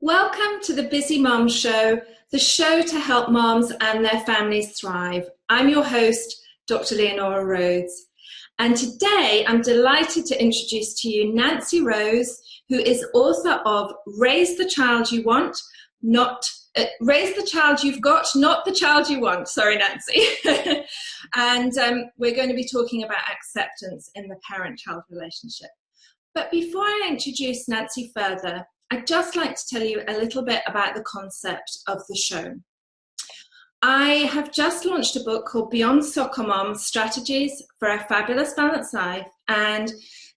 Welcome to the Busy Mom Show, the show to help moms and their families thrive. I'm your host, Dr. Leonaura Rhodes. And today I'm delighted to introduce to you Nancy Rose, who is author of Raise the Child You Want, Raise the Child You've Got, Not the Child You Want. Sorry, Nancy. And we're going to be talking about acceptance in the parent-child relationship. But before I introduce Nancy further, I'd just like to tell you a little bit about the concept of the show. I have just launched a book called Beyond Soccer Mom, Strategies for a Fabulous Balanced Life. And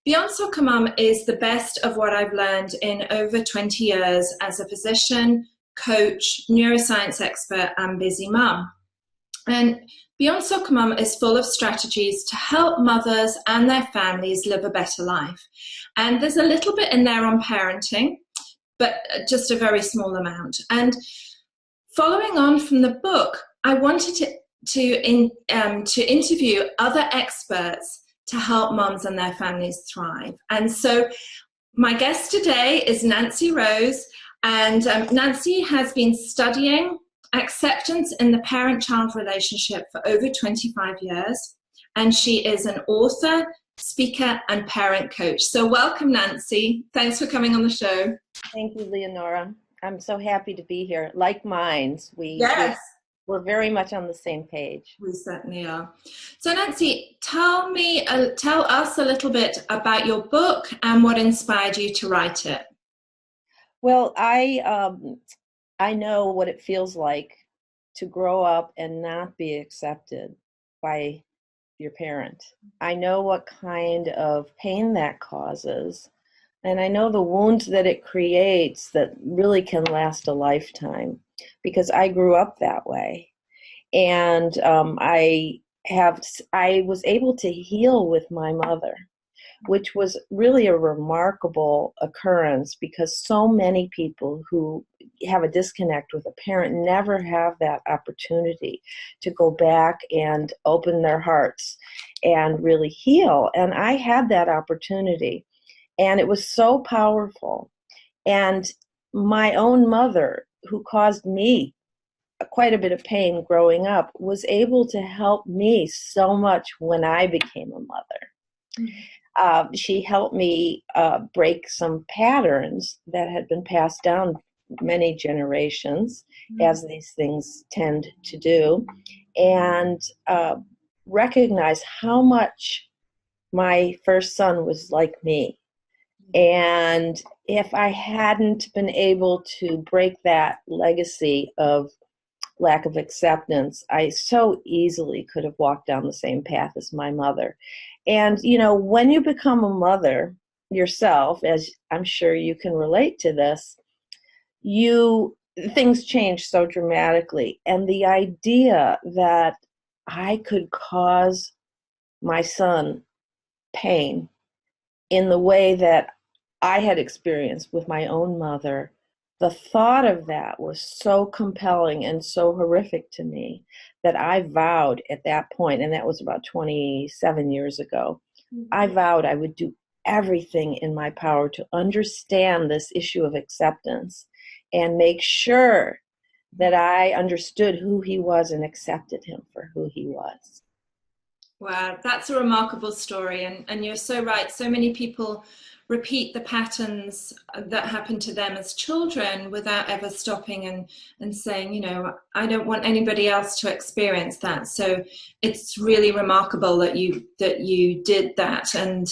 Beyond Soccer Mom is the best of what I've learned in over 20 years as a physician, coach, neuroscience expert, and busy mom. And Beyond Soccer Mom is full of strategies to help mothers and their families live a better life. And there's a little bit in there on parenting, but just a very small amount. And following on from the book, I wanted to interview other experts to help moms and their families thrive. And so my guest today is Nancy Rose, and Nancy has been studying acceptance in the parent-child relationship for over 25 years, and she is an author, speaker, and parent coach. So welcome, Nancy. Thanks for coming on the show. Thank you, Leonora. I'm so happy to be here. Like minds, Yes. we're very much on the same page. We certainly are. So Nancy, tell us a little bit about your book and what inspired you to write it. Well, I know what it feels like to grow up and not be accepted by your parent. I know what kind of pain that causes, and I know the wounds that it creates that really can last a lifetime, because I grew up that way. And I was able to heal with my mother, which was really a remarkable occurrence, because so many people who have a disconnect with a parent never have that opportunity to go back and open their hearts and really heal. And I had that opportunity, and it was so powerful. And my own mother, who caused me quite a bit of pain growing up, was able to help me so much when I became a mother. Mm-hmm. She helped me break some patterns that had been passed down many generations, as these things tend to do, and recognize how much my first son was like me. And if I hadn't been able to break that legacy of lack of acceptance, I so easily could have walked down the same path as my mother. And, you know, when you become a mother yourself, as I'm sure you can relate to this, things change so dramatically. And the idea that I could cause my son pain in the way that I had experienced with my own mother, the thought of that was so compelling and so horrific to me that I vowed at that point, and that was about 27 years ago, I vowed I would do everything in my power to understand this issue of acceptance and make sure that I understood who he was and accepted him for who he was. Wow, that's a remarkable story. And you're so right. So many people repeat the patterns that happened to them as children without ever stopping and saying, you know, I don't want anybody else to experience that. So it's really remarkable that you did that, and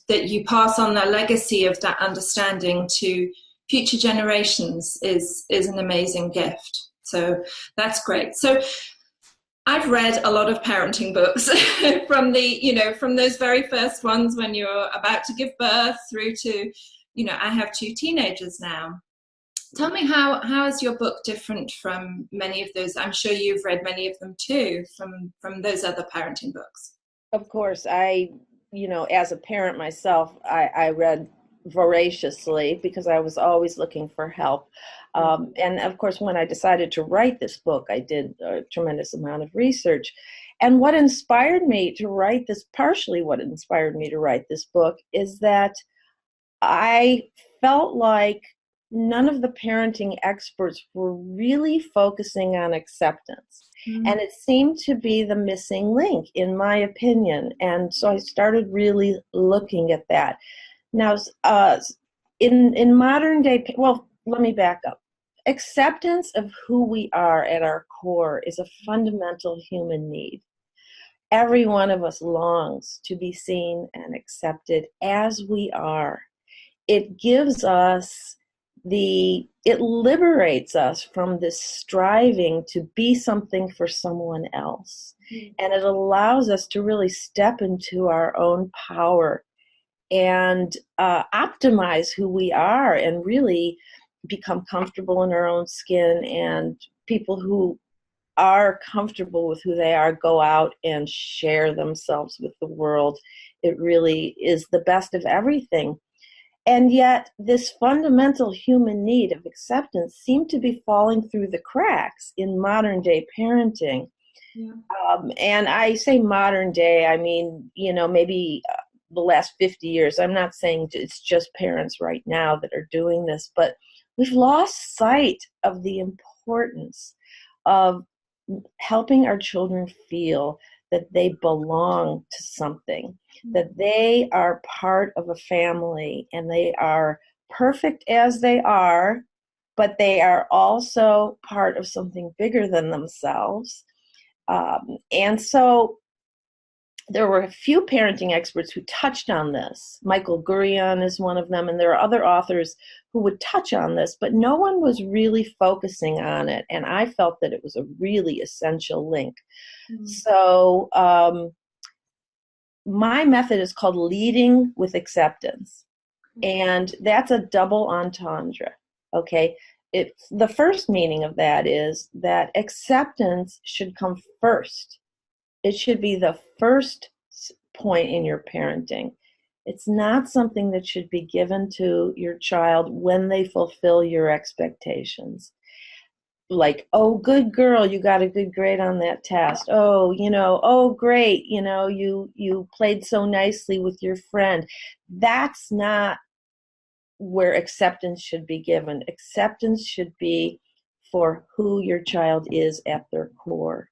that you pass on the legacy of that understanding to future generations is an amazing gift. So that's great. So I've read a lot of parenting books from those very first ones when you're about to give birth through to, I have 2 teenagers now. Tell me, how is your book different from many of those? I'm sure you've read many of them too, from those other parenting books. Of course, as a parent myself, I read voraciously because I was always looking for help. And of course, when I decided to write this book, I did a tremendous amount of research. And what inspired me to write this, partially what inspired me to write this book, is that I felt like none of the parenting experts were really focusing on acceptance. And it seemed to be the missing link, in my opinion. And so I started really looking at that. Now, in modern day, well, let me back up. Acceptance of who we are at our core is a fundamental human need. Every one of us longs to be seen and accepted as we are. It gives us it liberates us from this striving to be something for someone else. And it allows us to really step into our own power and optimize who we are and really become comfortable in our own skin. And people who are comfortable with who they are go out and share themselves with the world. It really is the best of everything. And yet this fundamental human need of acceptance seemed to be falling through the cracks in modern day parenting. Yeah. And I say modern day, I mean, maybe the last 50 years. I'm not saying it's just parents right now that are doing this, but we've lost sight of the importance of helping our children feel that they belong to something, that they are part of a family, and they are perfect as they are, but they are also part of something bigger than themselves. And so there were a few parenting experts who touched on this. Michael Gurion is one of them, and there are other authors who would touch on this, but no one was really focusing on it, and I felt that it was a really essential link. Mm-hmm. So my method is called leading with acceptance, and that's a double entendre, okay? The first meaning of that is that acceptance should come first. It should be the first point in your parenting. It's not something that should be given to your child when they fulfill your expectations. Like, oh, good girl, you got a good grade on that test. Oh, oh, great, you played so nicely with your friend. That's not where acceptance should be given. Acceptance should be for who your child is at their core.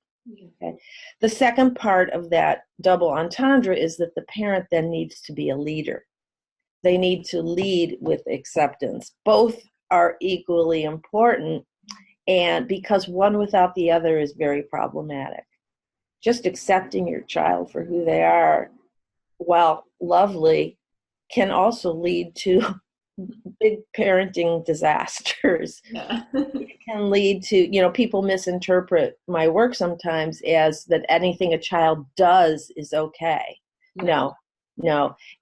Okay. The second part of that double entendre is that the parent then needs to be a leader. They need to lead with acceptance. Both are equally important, and because one without the other is very problematic. Just accepting your child for who they are, while lovely, can also lead to big parenting disasters. Yeah. It can lead to, people misinterpret my work sometimes as that anything a child does is okay. No,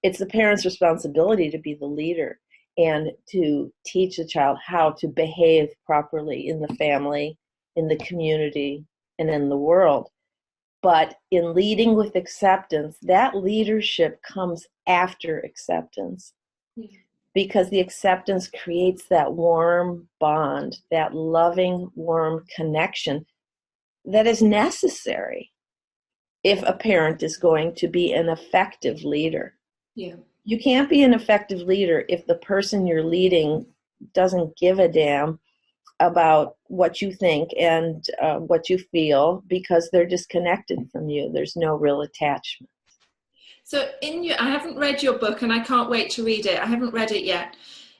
it's the parent's responsibility to be the leader and to teach the child how to behave properly in the family, in the community, and in the world. But in leading with acceptance, that leadership comes after acceptance. Yeah. Because the acceptance creates that warm bond, that loving, warm connection that is necessary if a parent is going to be an effective leader. Yeah. You can't be an effective leader if the person you're leading doesn't give a damn about what you think and what you feel, because they're disconnected from you. There's no real attachment. So I haven't read your book and I can't wait to read it. I haven't read it yet.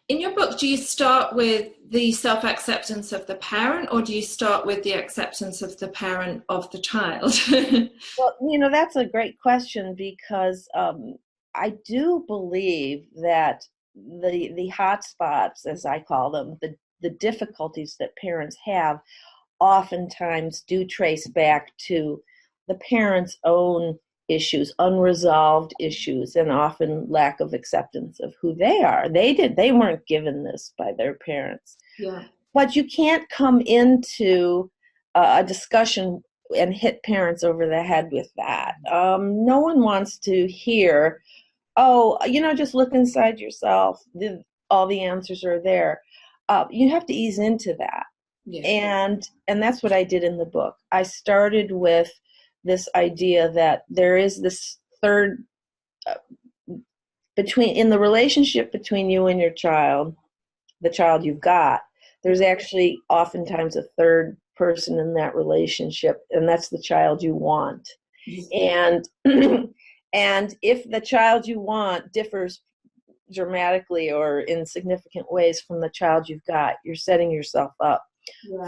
In your book, do you start with the self-acceptance of the parent, or do you start with the acceptance of the parent of the child? Well, that's a great question, because I do believe that the hot spots, as I call them, the difficulties that parents have oftentimes do trace back to the parent's own issues, unresolved issues, and often lack of acceptance of who they are. They weren't given this by their parents. Yeah. But you can't come into a discussion and hit parents over the head with that. No one wants to hear, oh, just look inside yourself. All the answers are there. You have to ease into that. Yeah. And that's what I did in the book. I started with this idea that there is this third in the relationship between you and your child, the child you've got. There's actually oftentimes a third person in that relationship, and that's the child you want. And and if the child you want differs dramatically or in significant ways from the child you've got, you're setting yourself up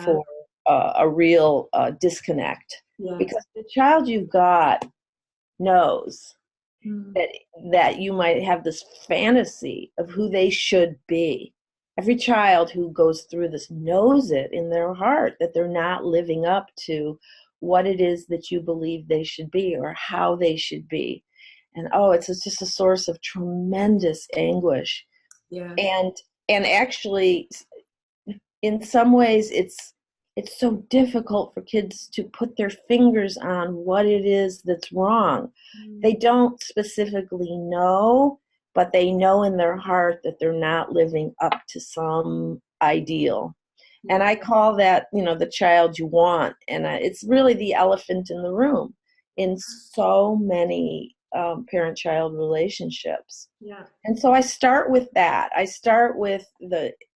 for a real disconnect. Because the child you've got knows that you might have this fantasy of who they should be. Every child who goes through this knows it in their heart that they're not living up to what it is that you believe they should be or how they should be. And it's just a source of tremendous anguish. And actually, in some ways, it's so difficult for kids to put their fingers on what it is that's wrong. They don't specifically know, but they know in their heart that they're not living up to some ideal. And I call that, the child you want. And it's really the elephant in the room in so many parent-child relationships. And so I start with that. I start with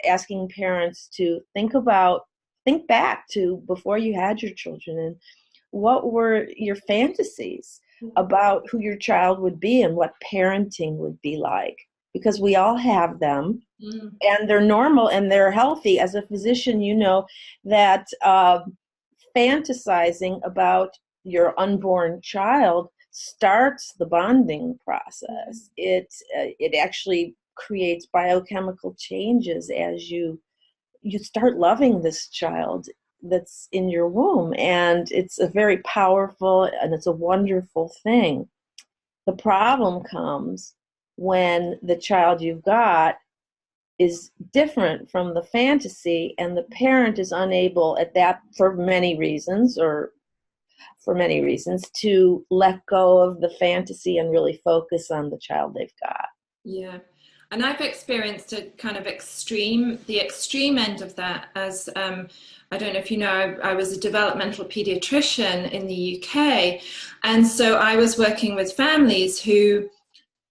asking parents to think back to before you had your children, and what were your fantasies about who your child would be and what parenting would be like, because we all have them and they're normal and they're healthy. As a physician, you know that fantasizing about your unborn child starts the bonding process. It actually creates biochemical changes as you start loving this child that's in your womb, and it's a very powerful and it's a wonderful thing. The problem comes when the child you've got is different from the fantasy, and the parent is unable at that, for many reasons, to let go of the fantasy and really focus on the child they've got. Yeah. And I've experienced a kind of the extreme end of that as, I don't know if you know, I was a developmental pediatrician in the UK. And so I was working with families who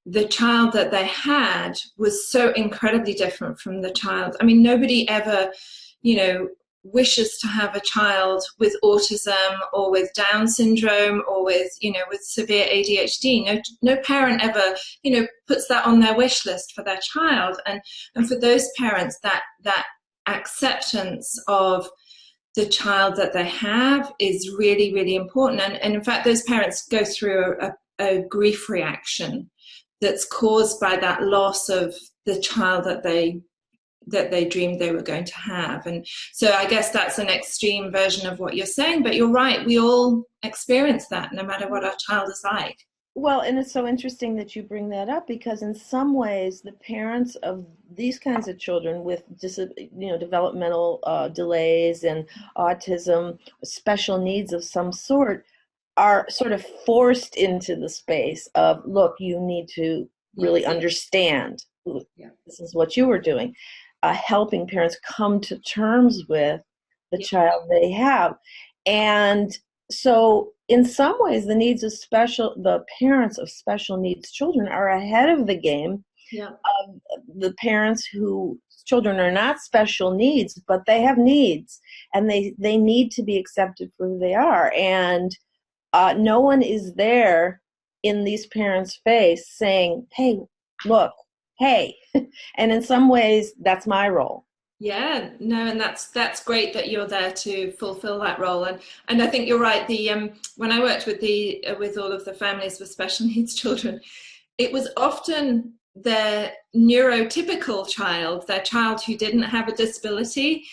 the child that they had was so incredibly different from the child. I mean, nobody ever, wishes to have a child with autism or with Down syndrome or with severe ADHD. No parent ever, puts that on their wish list for their child. And for those parents, that acceptance of the child that they have is really, really important. And in fact, those parents go through a grief reaction that's caused by that loss of the child that they dreamed they were going to have. And so I guess that's an extreme version of what you're saying, but you're right, we all experience that no matter what our child is like. Well, and it's so interesting that you bring that up, because in some ways the parents of these kinds of children with developmental delays and autism, special needs of some sort, are sort of forced into the space of, look, you need to really understand. This is what you were doing. Helping parents come to terms with the child they have. And so in some ways, the parents of special needs children are ahead of the game of the parents whose children are not special needs, but they have needs, and they need to be accepted for who they are. And no one is there in these parents' face saying, hey, look, hey. And in some ways, that's my role. Yeah, no, and that's great that you're there to fulfill that role. And I think you're right. When I worked with all of the families with special needs children, it was often their neurotypical child, their child who didn't have a disability,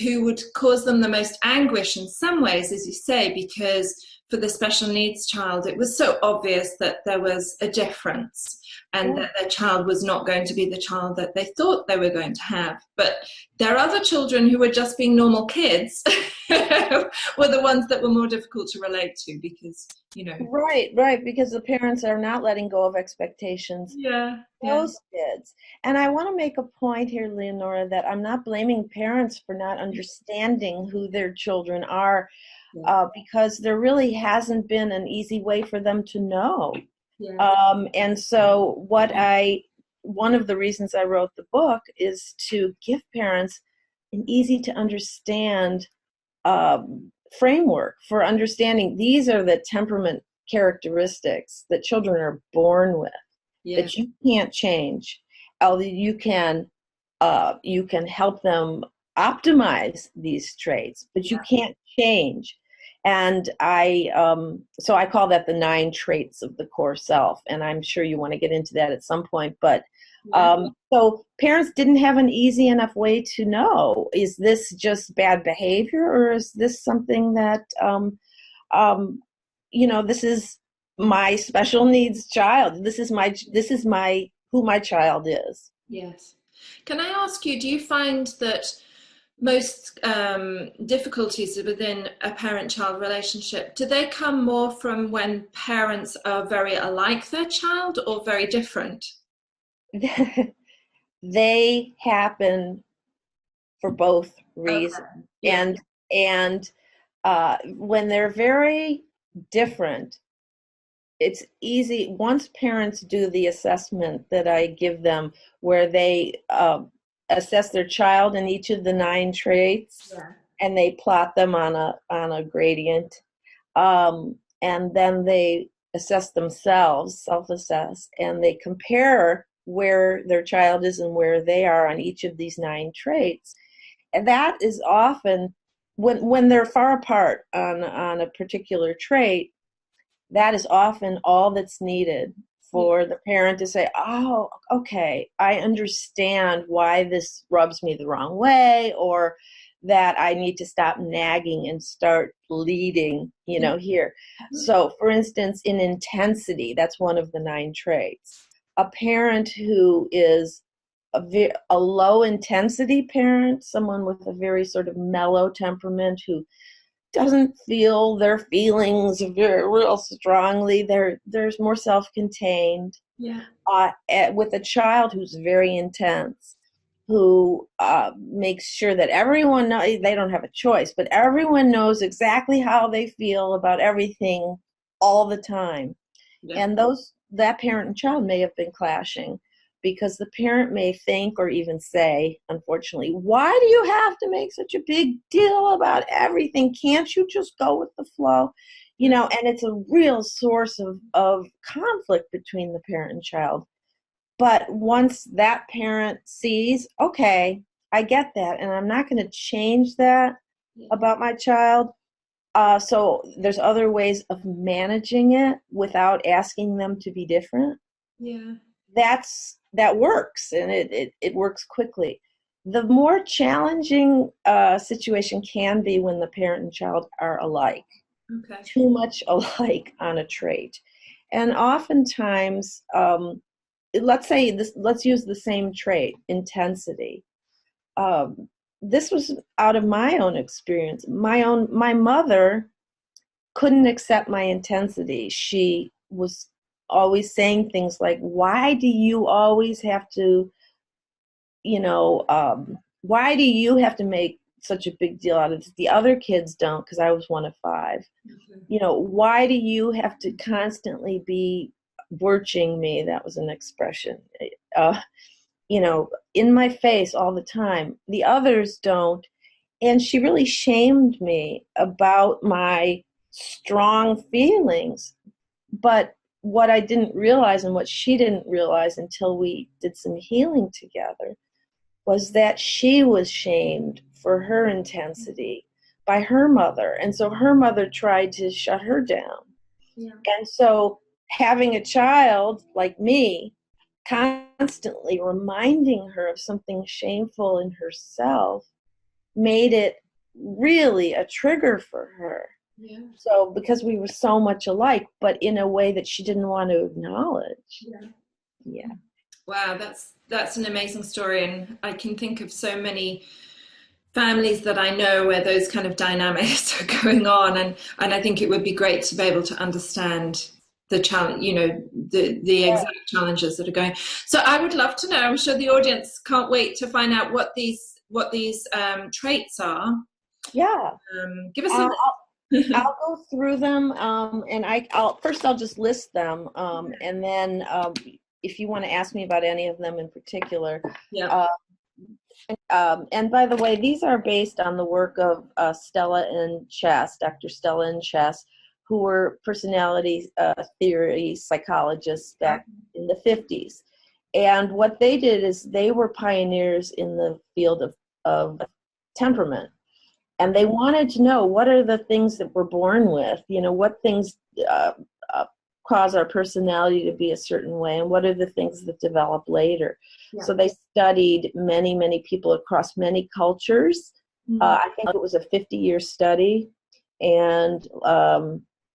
who would cause them the most anguish in some ways, as you say, because for the special needs child, it was so obvious that there was a difference and that their child was not going to be the child that they thought they were going to have. But their other children who were just being normal kids were the ones that were more difficult to relate to because, Right, because the parents are not letting go of expectations. Those kids. And I want to make a point here, Leonora, that I'm not blaming parents for not understanding who their children are, because there really hasn't been an easy way for them to know. And so what I one of the reasons I wrote the book is to give parents an easy to understand framework for understanding these are the temperament characteristics that children are born with, that you can't change. Although you can help them optimize these traits, but you can't change. And so I call that the 9 traits of the core self. And I'm sure you want to get into that at some point. But so parents didn't have an easy enough way to know, is this just bad behavior, or is this something that, this is my special needs child. This is who my child is. Yes. Can I ask you, do you find that most difficulties within a parent-child relationship, do they come more from when parents are very alike their child or very different? They happen for both reasons. Okay. Yeah. And when they're very different, it's easy once parents do the assessment that I give them, where they assess their child in each of the 9 traits, and they plot them on a gradient, and then they assess themselves, self-assess, and they compare where their child is and where they are on each of these 9 traits. And that is often when they're far apart on a particular trait, that is often all that's needed for the parent to say, oh, okay, I understand why this rubs me the wrong way, or that I need to stop nagging and start leading, here. So, for instance, in intensity, that's one of the 9 traits. A parent who is a low intensity parent, someone with a very sort of mellow temperament who doesn't feel their feelings very real strongly. There's more self-contained. With a child who's very intense, who makes sure that everyone knows, they don't have a choice, but everyone knows exactly how they feel about everything all the time. And that parent and child may have been clashing, because the parent may think or even say, unfortunately, why do you have to make such a big deal about everything? Can't you just go with the flow? And it's a real source of conflict between the parent and child. But once that parent sees, okay, I get that, and I'm not going to change that about my child. So there's other ways of managing it without asking them to be different. That works, and it works quickly. The more challenging situation can be when the parent and child are alike, too much alike on a trait. And oftentimes, let's use the same trait, intensity. This was out of my own experience. My mother couldn't accept my intensity. She was always saying things like, why do you always have to, why do you have to make such a big deal out of this? The other kids don't, because I was one of 5. Why do you have to constantly be birching me? That was an expression, in my face all the time. The others don't. And she really shamed me about my strong feelings. But what I didn't realize, and what she didn't realize until we did some healing together, was that she was shamed for her intensity by her mother. And so her mother tried to shut her down. And so having a child like me constantly reminding her of something shameful in herself made it really a trigger for her. So because we were so much alike, but in a way that she didn't want to acknowledge. Wow, that's an amazing story, and I can think of so many families that I know where those kind of dynamics are going on, and I think it would be great to be able to understand the challenge, the exact challenges that are going. So I would love to know. I'm sure the audience can't wait to find out what these traits are. Give us some. I'll go through them, and I'll just list them, and then if you want to ask me about any of them in particular. Yeah. And by the way, these are based on the work of Stella and Chess, Dr. Stella and Chess, who were personality theory psychologists back in the 50s. And what they did is they were pioneers in the field of temperament. And they wanted to know, what are the things that we're born with? You know, what things cause our personality to be a certain way, and what are the things that develop later? Yeah. So they studied many, many people across many cultures. Mm-hmm. I think it was a 50-year study, and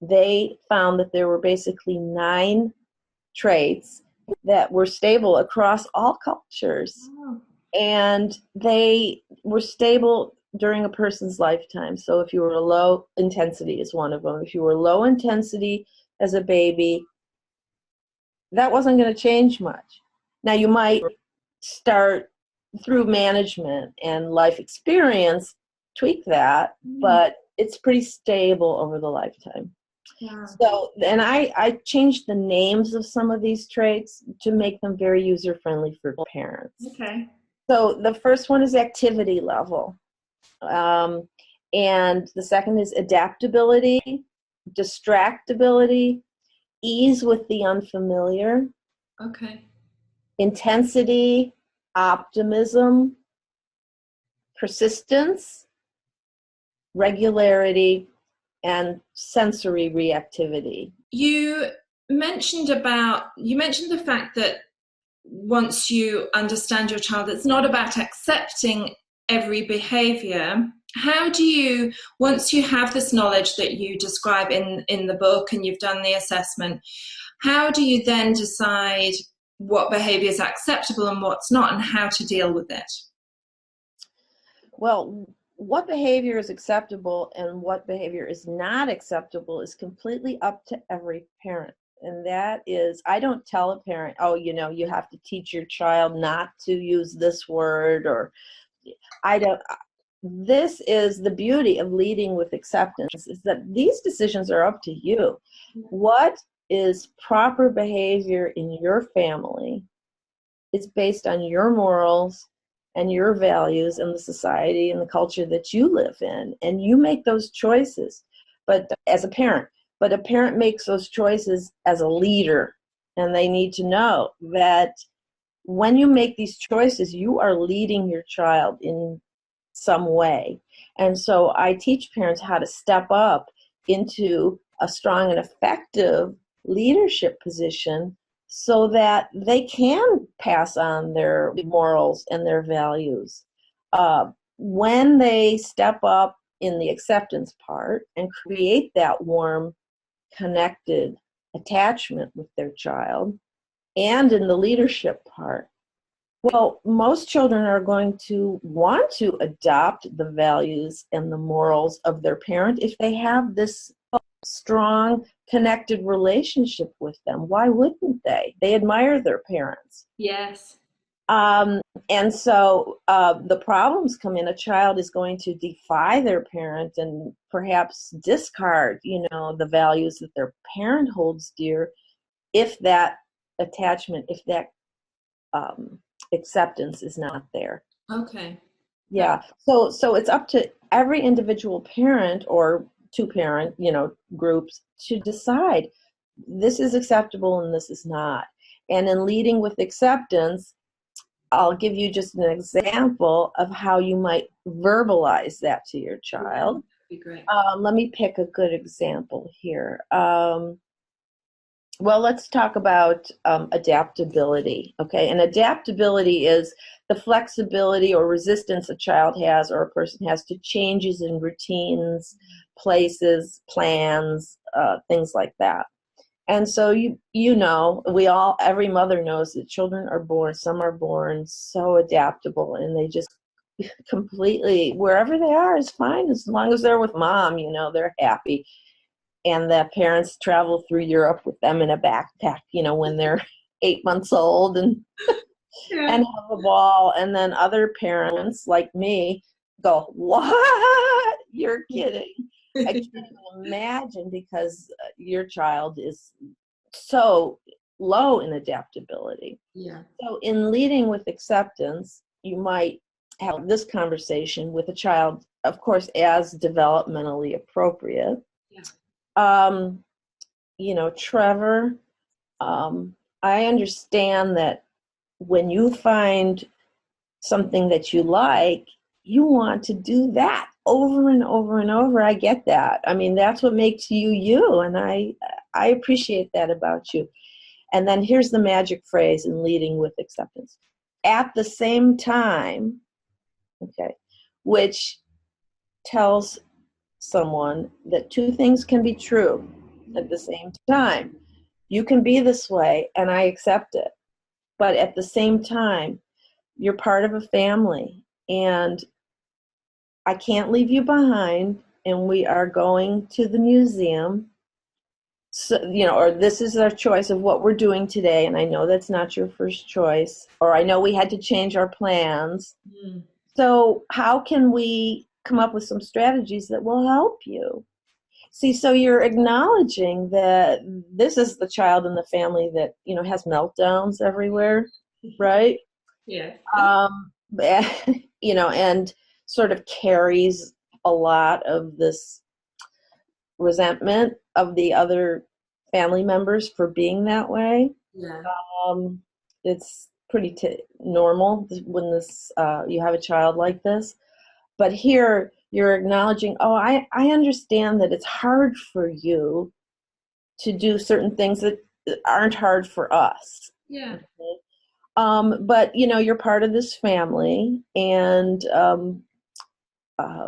they found that there were basically 9 traits that were stable across all cultures. Oh. And they were stable during a person's lifetime. So if you were low intensity is one of them. If you were low intensity as a baby, that wasn't going to change much. Now you might start through management and life experience, tweak that, but it's pretty stable over the lifetime. Yeah. So, and I changed the names of some of these traits to make them very user-friendly for parents. Okay. So the first one is activity level. And the second is adaptability, distractibility, ease with the unfamiliar. Okay. Intensity, optimism, persistence, regularity, and sensory reactivity. You mentioned the fact that once you understand your child, it's not about accepting every behavior. How do you, once you have this knowledge that you describe in the book and you've done the assessment, how do you then decide what behavior is acceptable and what's not, and how to deal with it? Well, what behavior is acceptable and what behavior is not acceptable is completely up to every parent. And that is, I don't tell a parent, oh, you know, you have to teach your child not to use this word, or I don't. This is the beauty of leading with acceptance, is that these decisions are up to you. What is proper behavior in your family is based on your morals and your values and the society and the culture that you live in. And you make those choices, but as a parent. But a parent makes those choices as a leader, and they need to know that when you make these choices, you are leading your child in some way. And so I teach parents how to step up into a strong and effective leadership position so that they can pass on their morals and their values. When they step up in the acceptance part and create that warm, connected attachment with their child, and in the leadership part, well, most children are going to want to adopt the values and the morals of their parent if they have this strong, connected relationship with them. Why wouldn't they? They admire their parents. Yes. And so the problems come in. A child is going to defy their parent and perhaps discard, you know, the values that their parent holds dear if that attachment, if that acceptance is not there. Okay. Yeah. So it's up to every individual parent or 2-parent, you know, groups to decide this is acceptable and this is not. And in leading with acceptance, I'll give you just an example of how you might verbalize that to your child. That'd be great. Let me pick a good example here. Well, let's talk about adaptability, okay? And adaptability is the flexibility or resistance a child has or a person has to changes in routines, places, plans, things like that. And so you know, every mother knows that children are born, some are born so adaptable, and they just completely, wherever they are is fine as long as they're with mom, you know, they're happy. And the parents travel through Europe with them in a backpack, you know, when they're 8 months old and and have a ball. And then other parents like me go, "What? You're kidding." I can't even imagine, because your child is so low in adaptability. Yeah. So in leading with acceptance, you might have this conversation with a child, of course, as developmentally appropriate. Yeah. Trevor, I understand that when you find something that you like, you want to do that over and over and over. I get that. I mean, that's what makes you you, and I appreciate that about you. And then here's the magic phrase in leading with acceptance. At the same time, okay, which tells someone that two things can be true at the same time. You can be this way, and I accept it. But at the same time, you're part of a family, and I can't leave you behind, and we are going to the museum. So, or this is our choice of what we're doing today, and I know that's not your first choice, or I know we had to change our plans. Mm. So how can we come up with some strategies that will help you? See, so you're acknowledging that this is the child in the family that, has meltdowns everywhere, right? Yeah. And sort of carries a lot of this resentment of the other family members for being that way. Yeah. It's pretty normal when you have a child like this. But here you're acknowledging, I understand that it's hard for you to do certain things that aren't hard for us. Yeah. Okay? But, you're part of this family, and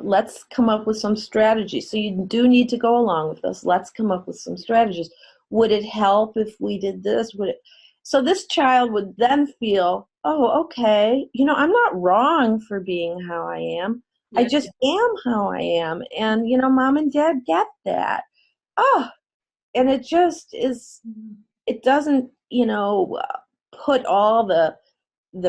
let's come up with some strategies. So you do need to go along with us. Let's come up with some strategies. Would it help if we did this? So this child would then feel, okay, I'm not wrong for being how I am. Yeah. I just am how I am. And, mom and dad get that. And it just is, it doesn't, put all the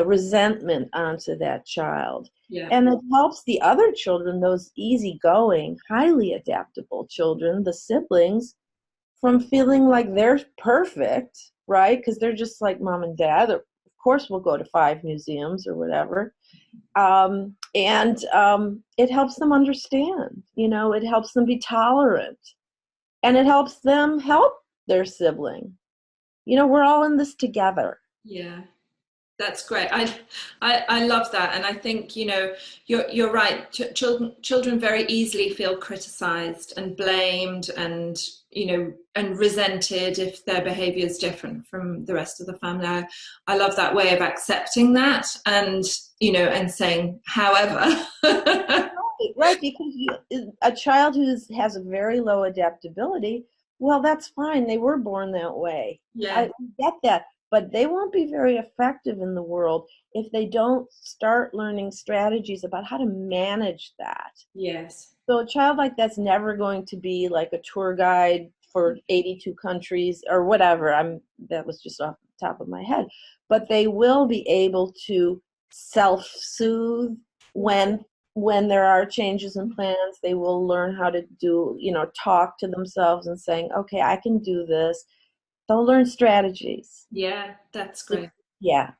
resentment onto that child. Yeah. And it helps the other children, those easygoing, highly adaptable children, the siblings, from feeling like they're perfect, right? Because they're just like mom and dad. Of course, we'll go to 5 museums or whatever. And it helps them understand, it helps them be tolerant. And it helps them help their sibling. We're all in this together. Yeah. That's great. I love that, and I think you're right. Children very easily feel criticised and blamed, and and resented if their behaviour is different from the rest of the family. I love that way of accepting that, and and saying, however. Right, because a child who has a very low adaptability, well, that's fine. They were born that way. Yeah, I get that. But they won't be very effective in the world if they don't start learning strategies about how to manage that. Yes. So a child like that's never going to be like a tour guide for 82 countries or whatever. That was just off the top of my head. But they will be able to self-soothe when there are changes in plans. They will learn how to do, talk to themselves and saying, okay, I can do this. They'll learn strategies. Yeah, that's great. Yeah.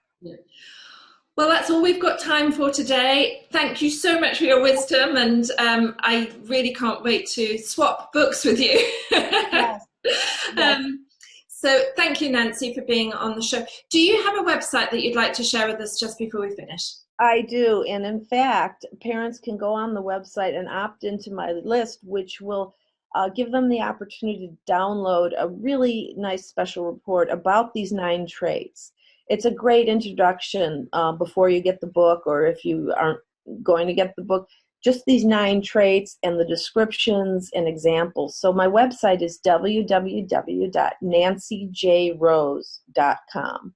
Well, that's all we've got time for today. Thank you so much for your wisdom, and I really can't wait to swap books with you. Yes. So thank you, Nancy, for being on the show. Do you have a website that you'd like to share with us just before we finish? I do, and in fact, parents can go on the website and opt into my list, which will give them the opportunity to download a really nice special report about these 9 traits. It's a great introduction before you get the book, or if you aren't going to get the book, just these 9 traits and the descriptions and examples. So my website is www.nancyjrose.com.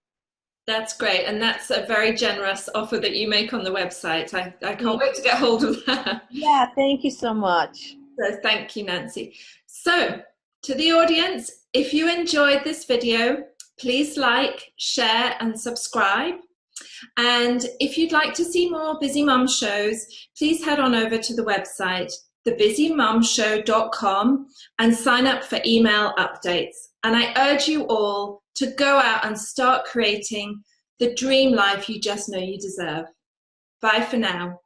That's great, and that's a very generous offer that you make on the website. I can't wait to get hold of that. Yeah, thank you so much. So thank you, Nancy. So to the audience, if you enjoyed this video, please like, share and subscribe. And if you'd like to see more Busy Mum shows, please head on over to the website, thebusymumshow.com, and sign up for email updates. And I urge you all to go out and start creating the dream life you just know you deserve. Bye for now.